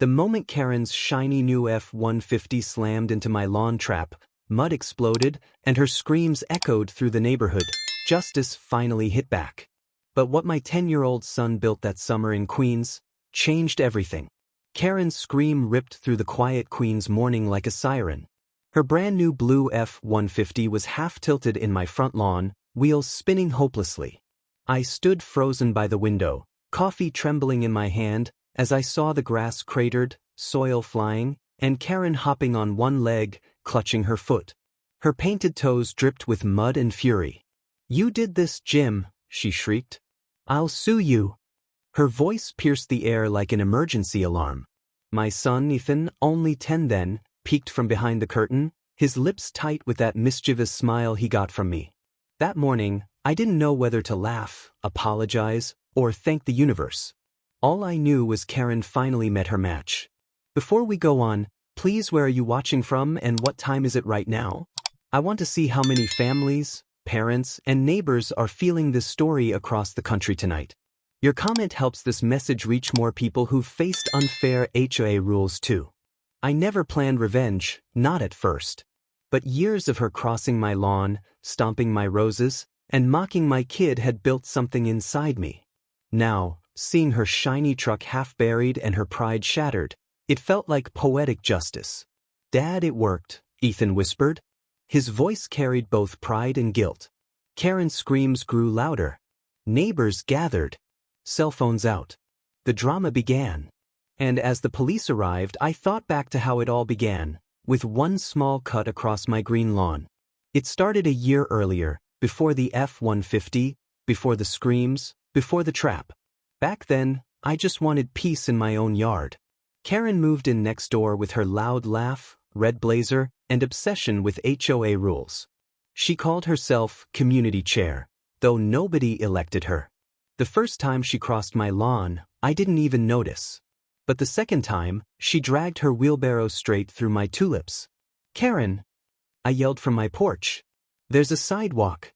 The moment Karen's shiny new F-150 slammed into my lawn trap, mud exploded, and her screams echoed through the neighborhood. Justice finally hit back. But what my 10-year-old son built that summer in Queens changed everything. Karen's scream ripped through the quiet Queens morning like a siren. Her brand-new blue F-150 was half-tilted in my front lawn, wheels spinning hopelessly. I stood frozen by the window, coffee trembling in my hand, as I saw the grass cratered, soil flying, and Karen hopping on one leg, clutching her foot. Her painted toes dripped with mud and fury. "You did this, Jim," she shrieked. "I'll sue you." Her voice pierced the air like an emergency alarm. My son Ethan, only 10 then, peeked from behind the curtain, his lips tight with that mischievous smile he got from me. That morning, I didn't know whether to laugh, apologize, or thank the universe. All I knew was Karen finally met her match. Before we go on, please, where are you watching from and what time is it right now? I want to see how many families, parents, and neighbors are feeling this story across the country tonight. Your comment helps this message reach more people who've faced unfair HOA rules too. I never planned revenge, not at first. But years of her crossing my lawn, stomping my roses, and mocking my kid had built something inside me. Now, seeing her shiny truck half buried and her pride shattered, it felt like poetic justice. "Dad, it worked," Ethan whispered. His voice carried both pride and guilt. Karen's screams grew louder. Neighbors gathered. Cell phones out. The drama began. And as the police arrived, I thought back to how it all began, with one small cut across my green lawn. It started a year earlier, before the F-150, before the screams, before the trap. Back then, I just wanted peace in my own yard. Karen moved in next door with her loud laugh, red blazer, and obsession with HOA rules. She called herself community chair, though nobody elected her. The first time she crossed my lawn, I didn't even notice. But the second time, she dragged her wheelbarrow straight through my tulips. "Karen!" I yelled from my porch. "There's a sidewalk."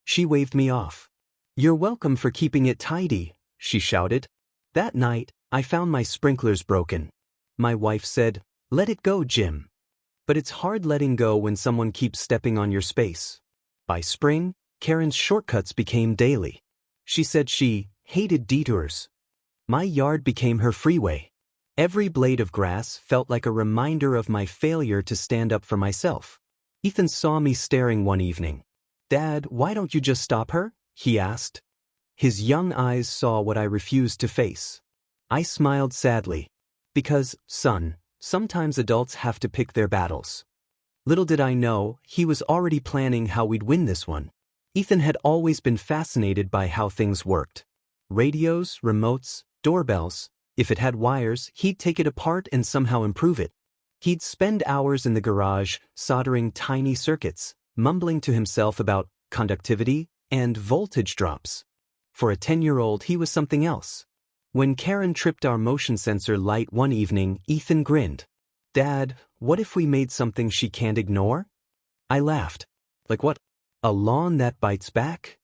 She waved me off. "You're welcome for keeping it tidy," she shouted. That night, I found my sprinklers broken. My wife said, "Let it go, Jim." But it's hard letting go when someone keeps stepping on your space. By spring, Karen's shortcuts became daily. She said she hated detours. My yard became her freeway. Every blade of grass felt like a reminder of my failure to stand up for myself. Ethan saw me staring one evening. "Dad, why don't you just stop her?" he asked. His young eyes saw what I refused to face. I smiled sadly. "Because, son, sometimes adults have to pick their battles." Little did I know, he was already planning how we'd win this one. Ethan had always been fascinated by how things worked. Radios, remotes, doorbells. If it had wires, he'd take it apart and somehow improve it. He'd spend hours in the garage, soldering tiny circuits, mumbling to himself about conductivity and voltage drops. For a 10-year-old, he was something else. When Karen tripped our motion sensor light one evening, Ethan grinned. "Dad, what if we made something she can't ignore?" I laughed. "Like what? A lawn that bites back?"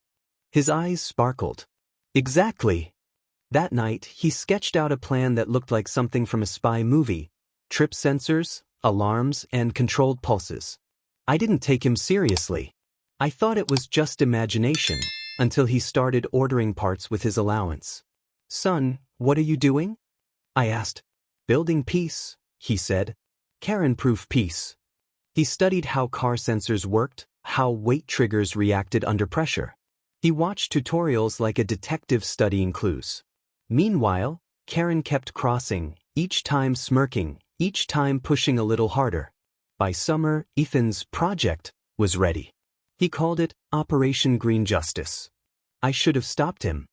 His eyes sparkled. "Exactly." That night, he sketched out a plan that looked like something from a spy movie. Trip sensors, alarms, and controlled pulses. I didn't take him seriously. I thought it was just imagination, until he started ordering parts with his allowance. "Son, what are you doing?" I asked. "Building peace," he said. Karen-proof peace. He studied how car sensors worked, how weight triggers reacted under pressure. He watched tutorials like a detective studying clues. Meanwhile, Karen kept crossing, each time smirking, each time pushing a little harder. By summer, Ethan's project was ready. He called it Operation Green Justice. I should have stopped him.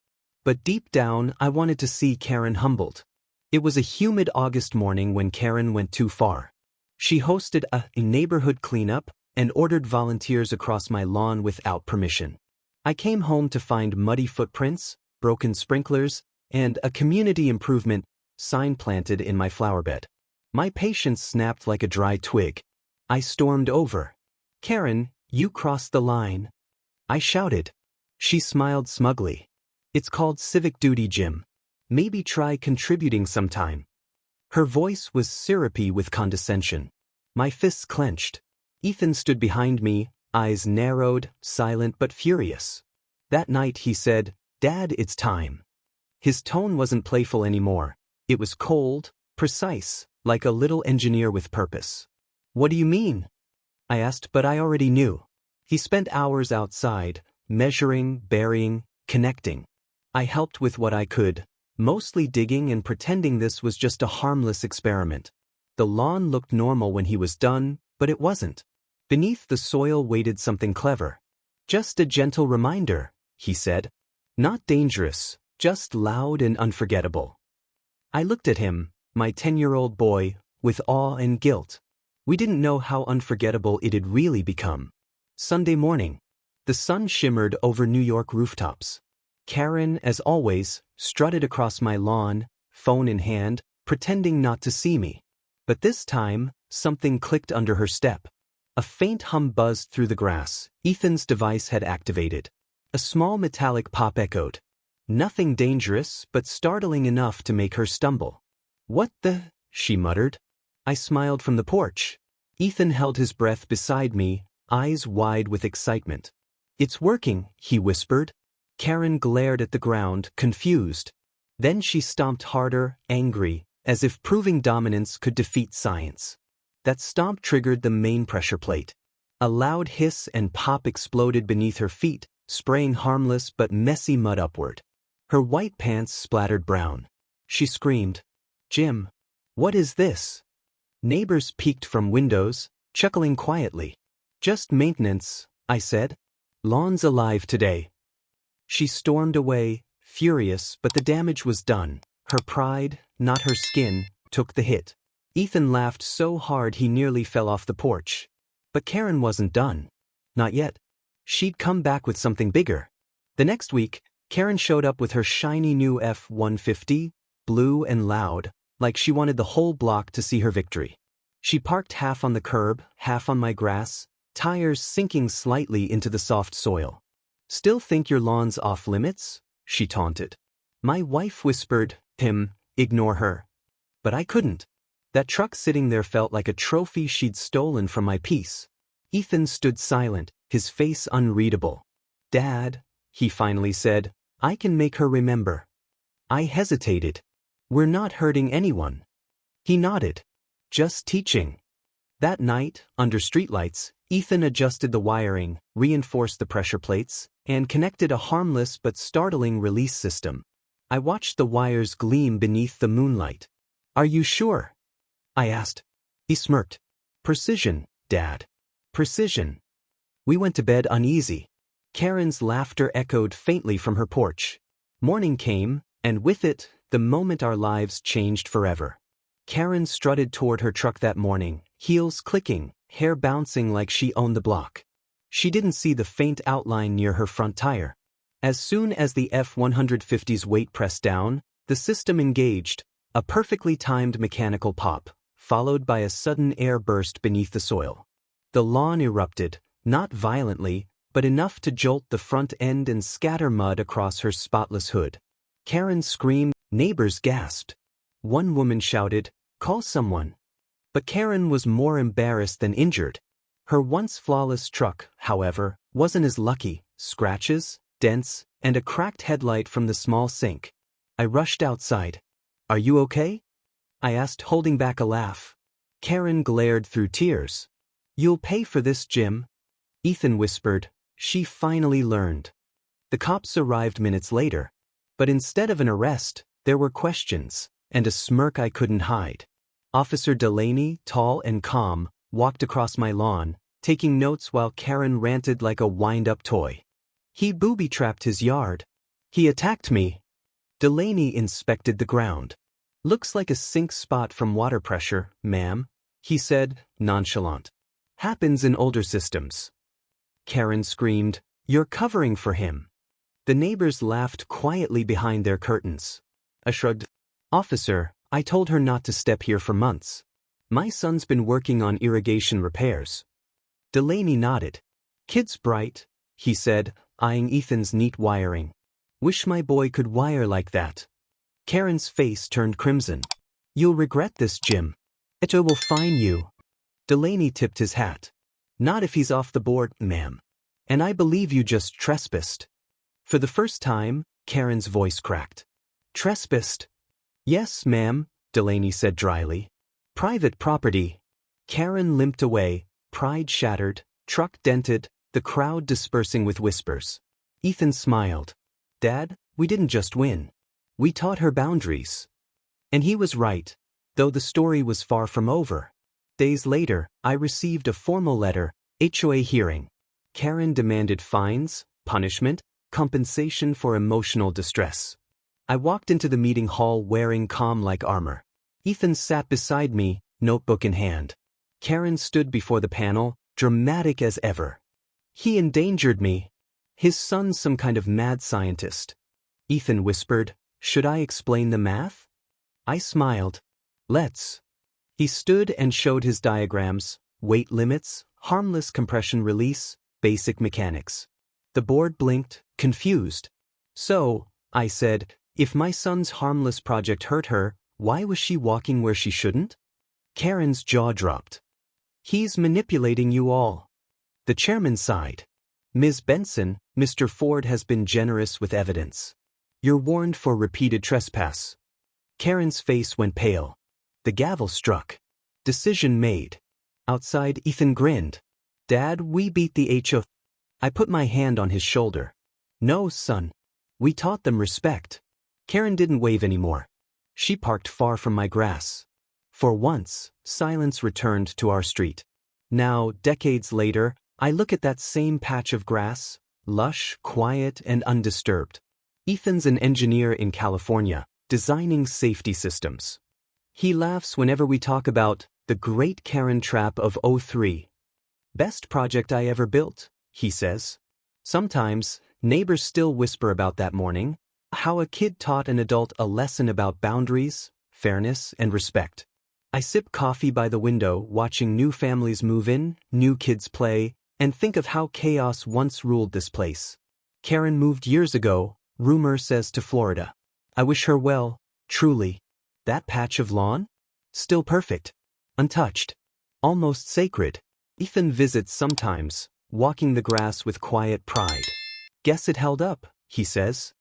But deep down, I wanted to see Karen humbled. It was a humid August morning when Karen went too far. She hosted a neighborhood cleanup and ordered volunteers across my lawn without permission. I came home to find muddy footprints, broken sprinklers, and a community improvement sign planted in my flower bed. My patience snapped like a dry twig. I stormed over. "Karen, you crossed the line." I shouted. She smiled smugly. "It's called civic duty, Jim. Maybe try contributing sometime." Her voice was syrupy with condescension. My fists clenched. Ethan stood behind me, eyes narrowed, silent but furious. That night he said, "Dad, it's time." His tone wasn't playful anymore. It was cold, precise, like a little engineer with purpose. "What do you mean?" I asked, but I already knew. He spent hours outside, measuring, burying, connecting. I helped with what I could, mostly digging and pretending this was just a harmless experiment. The lawn looked normal when he was done, but it wasn't. Beneath the soil waited something clever. "Just a gentle reminder," he said. "Not dangerous, just loud and unforgettable." I looked at him, my 10-year-old boy, with awe and guilt. We didn't know how unforgettable it had really become. Sunday morning. The sun shimmered over New York rooftops. Karen, as always, strutted across my lawn, phone in hand, pretending not to see me. But this time, something clicked under her step. A faint hum buzzed through the grass. Ethan's device had activated. A small metallic pop echoed. Nothing dangerous, but startling enough to make her stumble. "What the?" she muttered. I smiled from the porch. Ethan held his breath beside me, eyes wide with excitement. "It's working," he whispered. Karen glared at the ground, confused. Then she stomped harder, angry, as if proving dominance could defeat science. That stomp triggered the main pressure plate. A loud hiss and pop exploded beneath her feet, spraying harmless but messy mud upward. Her white pants splattered brown. She screamed, "Jim, what is this?" Neighbors peeked from windows, chuckling quietly. "Just maintenance," I said. "Lawn's alive today." She stormed away, furious, but the damage was done. Her pride, not her skin, took the hit. Ethan laughed so hard he nearly fell off the porch. But Karen wasn't done. Not yet. She'd come back with something bigger. The next week, Karen showed up with her shiny new F-150, blue and loud, like she wanted the whole block to see her victory. She parked half on the curb, half on my grass, tires sinking slightly into the soft soil. "Still think your lawn's off limits?" she taunted. My wife whispered, "Ignore her." But I couldn't. That truck sitting there felt like a trophy she'd stolen from my peace. Ethan stood silent, his face unreadable. "Dad," he finally said, "I can make her remember." I hesitated. "We're not hurting anyone." He nodded. "Just teaching." That night, under streetlights, Ethan adjusted the wiring, reinforced the pressure plates, and connected a harmless but startling release system. I watched the wires gleam beneath the moonlight. "Are you sure?" I asked. He smirked. "Precision, Dad. Precision." We went to bed uneasy. Karen's laughter echoed faintly from her porch. Morning came, and with it, the moment our lives changed forever. Karen strutted toward her truck that morning, heels clicking, hair bouncing like she owned the block. She didn't see the faint outline near her front tire. As soon as the F-150's weight pressed down, the system engaged, a perfectly timed mechanical pop, followed by a sudden air burst beneath the soil. The lawn erupted, not violently, but enough to jolt the front end and scatter mud across her spotless hood. Karen screamed, neighbors gasped. One woman shouted, "Call someone." But Karen was more embarrassed than injured. Her once flawless truck, however, wasn't as lucky. Scratches, dents, and a cracked headlight from the small sink. I rushed outside. "Are you okay?" I asked, holding back a laugh. Karen glared through tears. "You'll pay for this, Jim." Ethan whispered, "She finally learned." The cops arrived minutes later. But instead of an arrest, there were questions, and a smirk I couldn't hide. Officer Delaney, tall and calm, walked across my lawn, taking notes while Karen ranted like a wind-up toy. "He booby-trapped his yard. He attacked me." Delaney inspected the ground. "Looks like a sink spot from water pressure, ma'am," he said, nonchalant. "Happens in older systems." Karen screamed, "You're covering for him." The neighbors laughed quietly behind their curtains. I shrugged. "Officer, I told her not to step here for months. My son's been working on irrigation repairs." Delaney nodded. "Kid's bright," he said, eyeing Ethan's neat wiring. "Wish my boy could wire like that." Karen's face turned crimson. You'll regret this, Jim. HOA will fine you. Delaney tipped his hat. Not if he's off the board, ma'am. And I believe you just trespassed. For the first time, Karen's voice cracked. Trespassed? Yes, ma'am, Delaney said dryly. Private property. Karen limped away, pride shattered, truck dented, the crowd dispersing with whispers. Ethan smiled. Dad, we didn't just win. We taught her boundaries. And he was right, though the story was far from over. Days later, I received a formal letter, HOA hearing. Karen demanded fines, punishment, compensation for emotional distress. I walked into the meeting hall wearing calm-like armor. Ethan sat beside me, notebook in hand. Karen stood before the panel, dramatic as ever. He endangered me. His son's some kind of mad scientist. Ethan whispered, should I explain the math? I smiled. Let's. He stood and showed his diagrams, weight limits, harmless compression release, basic mechanics. The board blinked, confused. So, I said, if my son's harmless project hurt her, why was she walking where she shouldn't? Karen's jaw dropped. He's manipulating you all. The chairman sighed. Ms. Benson, Mr. Ford has been generous with evidence. You're warned for repeated trespass. Karen's face went pale. The gavel struck. Decision made. Outside, Ethan grinned. Dad, we beat the HOA. I put my hand on his shoulder. No, son. We taught them respect. Karen didn't wave anymore. She parked far from my grass. For once, silence returned to our street. Now, decades later, I look at that same patch of grass, lush, quiet, and undisturbed. Ethan's an engineer in California, designing safety systems. He laughs whenever we talk about the Great Karen Trap of '03. Best project I ever built, he says. Sometimes, neighbors still whisper about that morning, how a kid taught an adult a lesson about boundaries, fairness, and respect. I sip coffee by the window, watching new families move in, new kids play, and think of how chaos once ruled this place. Karen moved years ago, rumor says, to Florida. I wish her well, truly. That patch of lawn? Still perfect. Untouched. Almost sacred. Ethan visits sometimes, walking the grass with quiet pride. Guess it held up, he says.